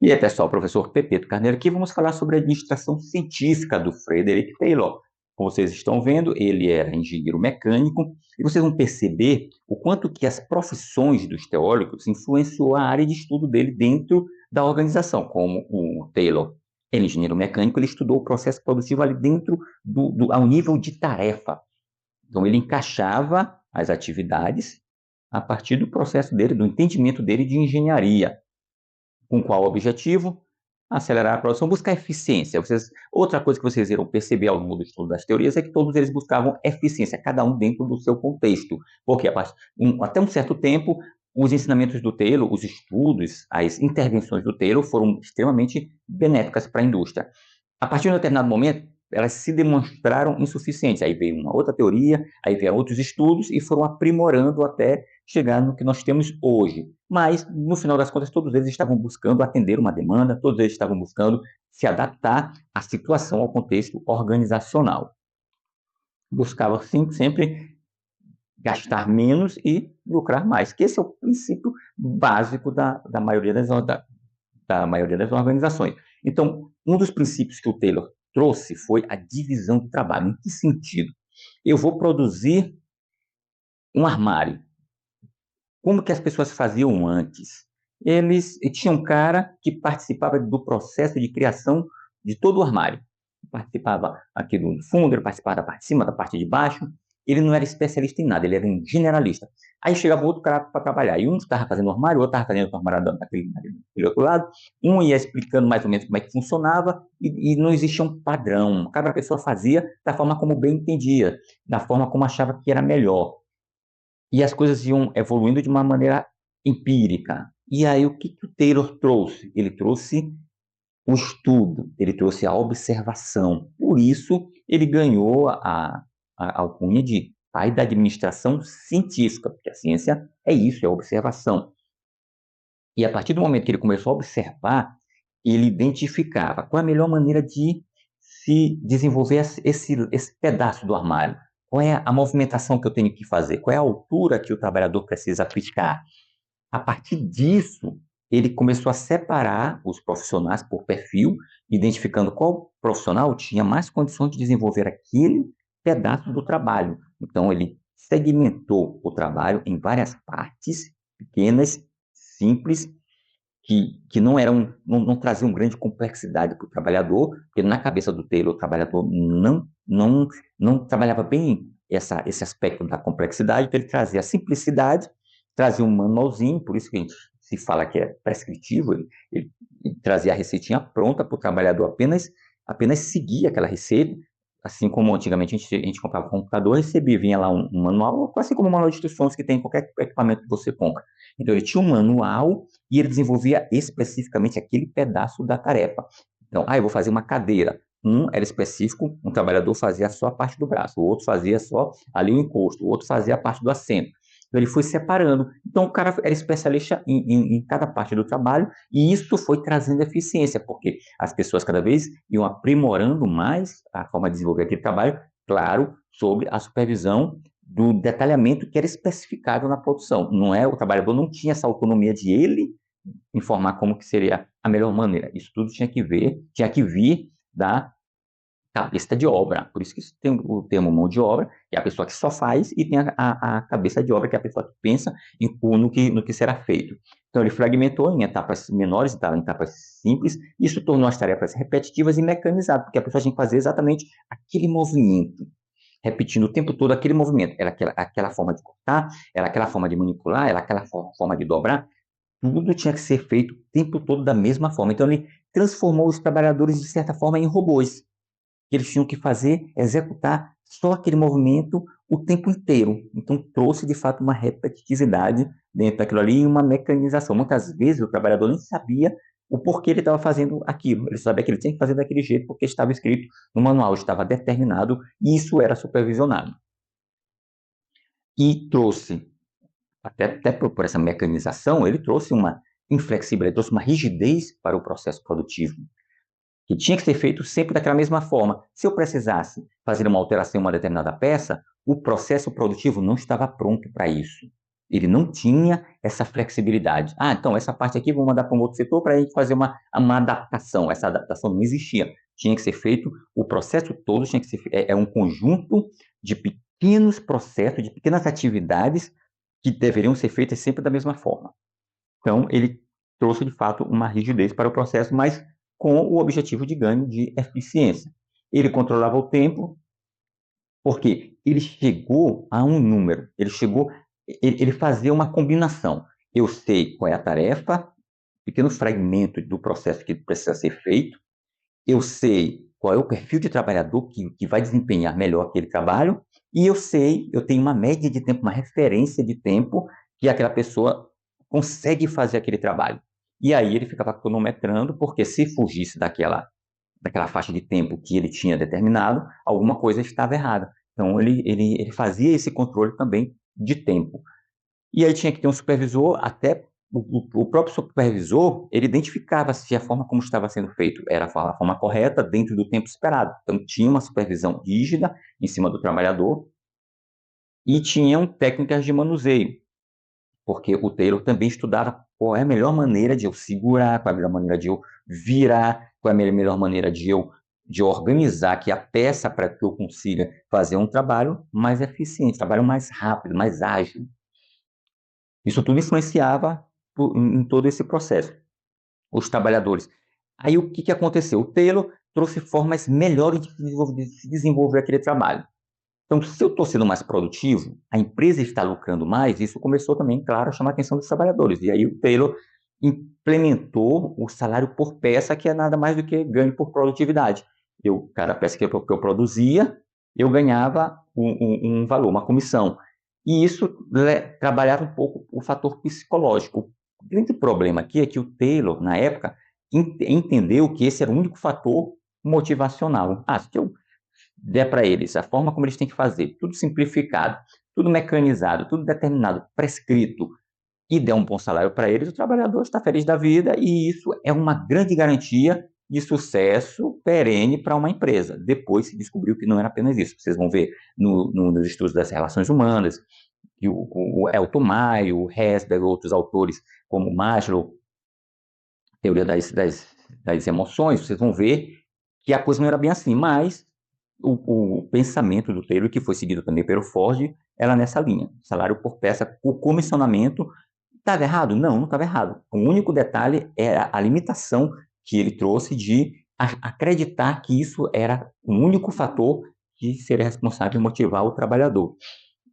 E aí, pessoal, professor Pepeto Carneiro aqui, vamos falar sobre a administração científica do Frederick Taylor. Como vocês estão vendo, ele era engenheiro mecânico, e vocês vão perceber o quanto que as profissões dos teóricos influenciou a área de estudo dele dentro da organização. Como o Taylor era engenheiro mecânico, ele estudou o processo produtivo ali dentro ao nível de tarefa. Então, ele encaixava as atividades a partir do processo dele, do entendimento dele de engenharia. Com qual objetivo? Acelerar a produção, buscar eficiência. Outra coisa que vocês irão perceber ao longo do estudo das teorias é que todos eles buscavam eficiência, cada um dentro do seu contexto. Porque até um certo tempo, os ensinamentos do Taylor, os estudos, as intervenções do Taylor foram extremamente benéficas para a indústria. A partir de um determinado momento, elas se demonstraram insuficientes. Aí veio uma outra teoria, aí vieram outros estudos e foram aprimorando até chegar no que nós temos hoje. Mas, no final das contas, todos eles estavam buscando atender uma demanda, todos eles estavam buscando se adaptar à situação, ao contexto organizacional. Buscavam sempre gastar menos e lucrar mais, que esse é o princípio básico da maioria da maioria das organizações. Então, um dos princípios que o Taylor trouxe foi a divisão do trabalho. Em que sentido? Eu vou produzir um armário. Como que as pessoas faziam antes? Eles tinham um cara que participava do processo de criação de todo o armário. Participava aqui do fundo, ele participava da parte de cima, da parte de baixo. Ele não era especialista em nada, ele era um generalista. Aí chegava outro cara para trabalhar, e um estava fazendo o armário, o outro estava fazendo o armário daquele outro lado, um ia explicando mais ou menos como é que funcionava, e não existia um padrão. Cada pessoa fazia da forma como bem entendia, da forma como achava que era melhor. E as coisas iam evoluindo de uma maneira empírica. E aí o que o Taylor trouxe? Ele trouxe o estudo, ele trouxe a observação. Por isso, ele ganhou a alcunha de pai da administração científica, porque a ciência é isso, é observação. E a partir do momento que ele começou a observar, ele identificava qual é a melhor maneira de se desenvolver esse pedaço do armário. Qual é a movimentação que eu tenho que fazer? Qual é a altura que o trabalhador precisa aplicar? A partir disso, ele começou a separar os profissionais por perfil, identificando qual profissional tinha mais condições de desenvolver aquele pedaço do trabalho. Então, ele segmentou o trabalho em várias partes pequenas, simples, que não traziam grande complexidade para o trabalhador, porque na cabeça do Taylor, o trabalhador não trabalhava bem esse aspecto da complexidade, então ele trazia a simplicidade, trazia um manualzinho, por isso que a gente se fala que é prescritivo, ele trazia a receitinha pronta para o trabalhador apenas seguir aquela receita, assim como antigamente a gente comprava um computador, recebia, vinha lá um manual, assim como o manual de instruções que tem em qualquer equipamento que você compra. Então ele tinha um manual e ele desenvolvia especificamente aquele pedaço da tarefa. Então, eu vou fazer uma cadeira. Um era específico, um trabalhador fazia só a parte do braço, o outro fazia só ali o encosto, o outro fazia a parte do assento. Então, ele foi separando. Então, o cara era especialista em cada parte do trabalho e isso foi trazendo eficiência, porque as pessoas cada vez iam aprimorando mais a forma de desenvolver aquele trabalho, claro, sob a supervisão do detalhamento que era especificado na produção. Não é, o trabalhador não tinha essa autonomia de ele informar como que seria a melhor maneira. Isso tudo tinha que vir da cabeça de obra. Por isso que tem o termo mão de obra, que é a pessoa que só faz, e tem a cabeça de obra, que é a pessoa que pensa no que será feito. Então, ele fragmentou em etapas menores, em etapas simples, e isso tornou as tarefas repetitivas e mecanizadas, porque a pessoa tinha que fazer exatamente aquele movimento, repetindo o tempo todo aquele movimento. Era aquela forma de cortar, era aquela forma de manipular, era aquela forma de dobrar. Tudo tinha que ser feito o tempo todo da mesma forma. Então, ele transformou os trabalhadores, de certa forma, em robôs. Eles tinham que executar só aquele movimento o tempo inteiro. Então, trouxe, de fato, uma repetitividade dentro daquilo ali e uma mecanização. Muitas vezes, o trabalhador nem sabia o porquê ele estava fazendo aquilo. Ele sabia que ele tinha que fazer daquele jeito porque estava escrito no manual, estava determinado e isso era supervisionado. E trouxe até por essa mecanização, ele trouxe uma inflexibilidade, trouxe uma rigidez para o processo produtivo, que tinha que ser feito sempre daquela mesma forma. Se eu precisasse fazer uma alteração em uma determinada peça, o processo produtivo não estava pronto para isso. Ele não tinha essa flexibilidade. Ah, então essa parte aqui vou mandar para um outro setor para a gente fazer uma adaptação. Essa adaptação não existia. Tinha que ser feito, o processo todo tinha que ser um conjunto de pequenos processos, de pequenas atividades que deveriam ser feitas sempre da mesma forma. Então, ele trouxe, de fato, uma rigidez para o processo, mas com o objetivo de ganho de eficiência. Ele controlava o tempo, porque ele chegou a um número, ele fazia uma combinação. Eu sei qual é a tarefa, pequeno fragmento do processo que precisa ser feito, eu sei qual é o perfil de trabalhador que vai desempenhar melhor aquele trabalho, e eu tenho uma média de tempo, uma referência de tempo que aquela pessoa consegue fazer aquele trabalho. E aí ele ficava cronometrando, porque se fugisse daquela faixa de tempo que ele tinha determinado, alguma coisa estava errada. Então ele fazia esse controle também de tempo. E aí tinha que ter um supervisor, até o próprio supervisor, ele identificava se a forma como estava sendo feito era a forma correta dentro do tempo esperado. Então tinha uma supervisão rígida em cima do trabalhador e tinham técnicas de manuseio, porque o Taylor também estudava qual é a melhor maneira de eu segurar, qual é a melhor maneira de eu virar, qual é a melhor maneira de organizar aqui a peça para que eu consiga fazer um trabalho mais eficiente, um trabalho mais rápido, mais ágil. Isso tudo influenciava em todo esse processo. Os trabalhadores. Aí o que aconteceu? O Taylor trouxe formas melhores de se desenvolver aquele trabalho. Então, se eu estou sendo mais produtivo, a empresa está lucrando mais, isso começou também, claro, a chamar a atenção dos trabalhadores. E aí o Taylor implementou o salário por peça, que é nada mais do que ganho por produtividade. Cada peça que eu produzia, eu ganhava um valor, uma comissão. E isso trabalhava um pouco o fator psicológico. O grande problema aqui é que o Taylor, na época, entendeu que esse era o único fator motivacional. Se eu der para eles a forma como eles têm que fazer, tudo simplificado, tudo mecanizado, tudo determinado, prescrito, e der um bom salário para eles, o trabalhador está feliz da vida e isso é uma grande garantia de sucesso perene para uma empresa. Depois se descobriu que não era apenas isso. Vocês vão ver nos estudos das relações humanas, que o Elton Maio, o Hesberg, outros autores como Maslow, teoria das emoções, vocês vão ver que a coisa não era bem assim, mas o pensamento do Taylor, que foi seguido também pelo Ford, era nessa linha. Salário por peça, o comissionamento. Estava errado? Não estava errado. O único detalhe era a limitação que ele trouxe de acreditar que isso era o único fator que seria responsável em motivar o trabalhador.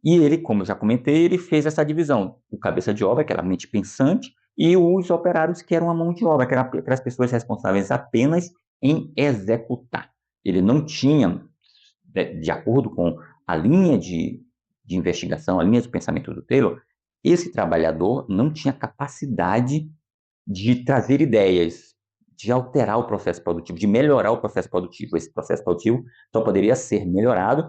E ele, como eu já comentei, ele fez essa divisão. O cabeça de obra, que era a mente pensante, e os operários, que eram a mão de obra, que eram aquelas pessoas responsáveis apenas em executar. Ele não tinha, de acordo com a linha de investigação, a linha de pensamento do Taylor, esse trabalhador não tinha capacidade de trazer ideias, de alterar o processo produtivo, de melhorar o processo produtivo. Esse processo produtivo só poderia ser melhorado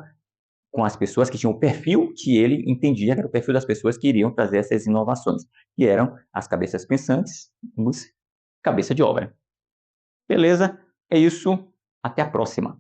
com as pessoas que tinham o perfil que ele entendia que era o perfil das pessoas que iriam trazer essas inovações, que eram as cabeças pensantes, os cabeça de obra. Beleza? É isso. Até a próxima.